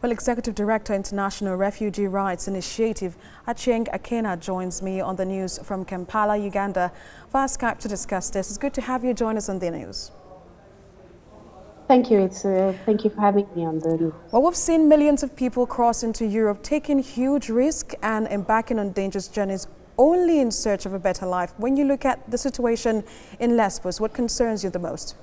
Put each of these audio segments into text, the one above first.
Well, Executive Director, International Refugee Rights Initiative, Achieng Akena, joins me on the news from Kampala, Uganda, via Skype to discuss this. It's good to have you join us on the news. Thank you. Thank you for having me on the news. Well, we've seen millions of people cross into Europe, taking huge risk and embarking on dangerous journeys only in search of a better life. When you look at the situation in Lesbos, what concerns you the most?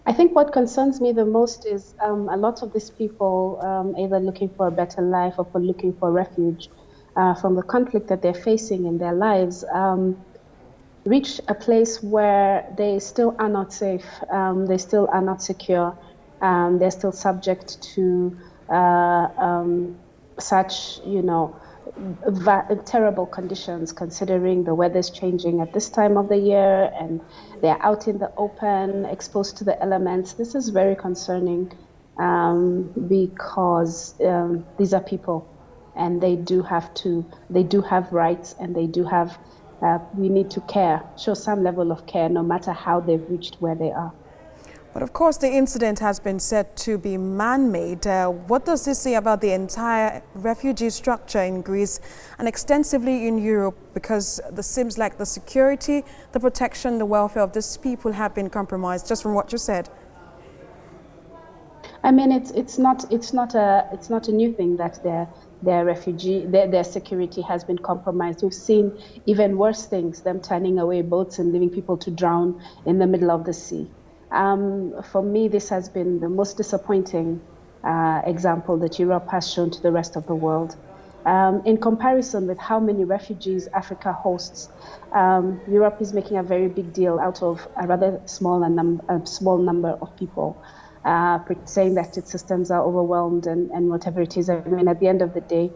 I think what concerns me the most is a lot of these people either looking for a better life or for looking for refuge from the conflict that they're facing in their lives, reach a place where they still are not safe, they still are not secure, they're still subject to such, terrible conditions, considering the weather's changing at this time of the year and they're out in the open, exposed to the elements. This is very concerning because these are people and they do have rights, and they do have, we need to show some level of care no matter how they've reached where they are. But of course, the incident has been said to be man-made. What does this say about the entire refugee structure in Greece and extensively in Europe? Because it seems like the security, the protection, the welfare of these people have been compromised, just from what you said. I mean, it's not a new thing that their security has been compromised. We've seen even worse things, them turning away boats and leaving people to drown in the middle of the sea. For me, this has been the most disappointing example that Europe has shown to the rest of the world. In comparison with how many refugees Africa hosts, Europe is making a very big deal out of a rather small number of people, saying that its systems are overwhelmed and whatever it is. I mean, at the end of the day,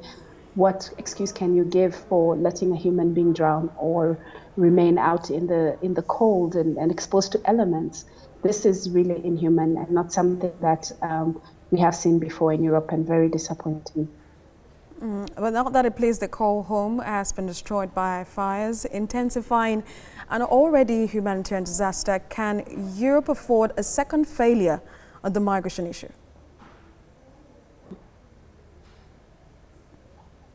what excuse can you give for letting a human being drown or remain out in the cold and exposed to elements? This is really inhuman and not something that we have seen before in Europe, and very disappointing. But now that a place they call home has been destroyed by fires, intensifying an already humanitarian disaster, can Europe afford a second failure on the migration issue?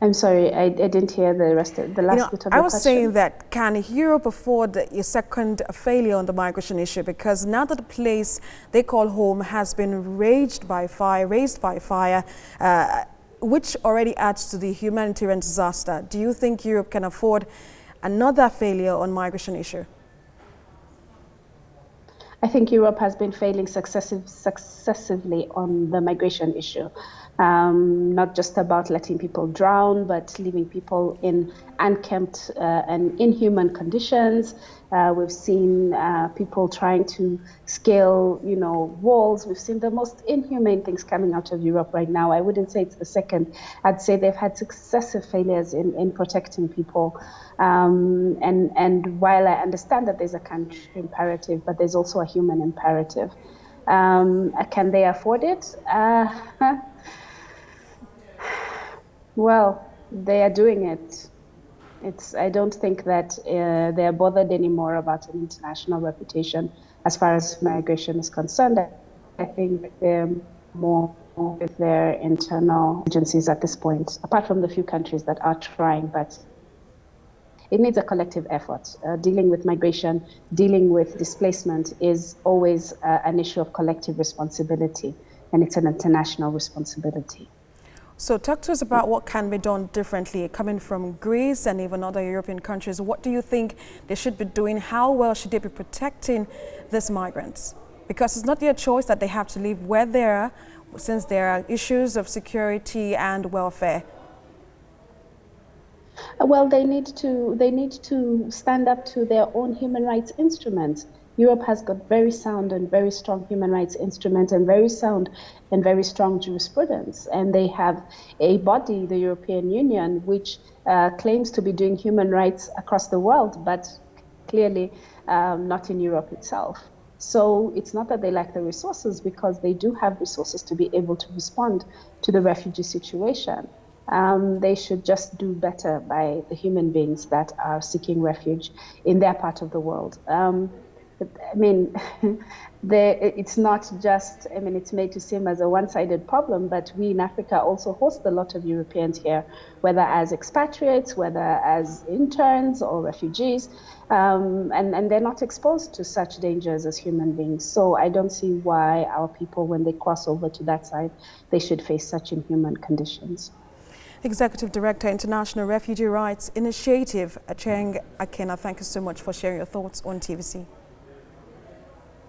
I'm sorry, I didn't hear the last bit of the question. I was saying that, can Europe afford a second failure on the migration issue? Because now that the place they call home has been raised by fire, which already adds to the humanitarian disaster, do you think Europe can afford another failure on migration issue? I think Europe has been failing successively on the migration issue. Not just about letting people drown, but leaving people in unkempt and inhuman conditions. We've seen people trying to scale, walls. We've seen the most inhumane things coming out of Europe right now. I wouldn't say it's the second. I'd say they've had successive failures in protecting people. And while I understand that there's a country imperative, but there's also a human imperative. Can they afford it? Well, they are doing it. I don't think that they're bothered anymore about an international reputation as far as migration is concerned. I think they're more with their internal agencies at this point, apart from the few countries that are trying, but it needs a collective effort. Dealing with migration, dealing with displacement is always an issue of collective responsibility, and it's an international responsibility. So talk to us about what can be done differently, coming from Greece and even other European countries. What do you think they should be doing? How well should they be protecting these migrants? Because it's not their choice that they have to live where they are, since there are issues of security and welfare. Well, they need to stand up to their own human rights instruments. Europe has got very sound and very strong human rights instruments and very sound and very strong jurisprudence. And they have a body, the European Union, which claims to be doing human rights across the world, but clearly not in Europe itself. So it's not that they lack the resources, because they do have resources to be able to respond to the refugee situation. They should just do better by the human beings that are seeking refuge in their part of the world. I mean, it's not just, I mean, it's made to seem as a one-sided problem, but we in Africa also host a lot of Europeans here, whether as expatriates, whether as interns or refugees, and they're not exposed to such dangers as human beings. So I don't see why our people, when they cross over to that side, they should face such inhuman conditions. Executive Director, International Refugee Rights Initiative, Acheng Akena, thank you so much for sharing your thoughts on TVC.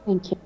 Thank you.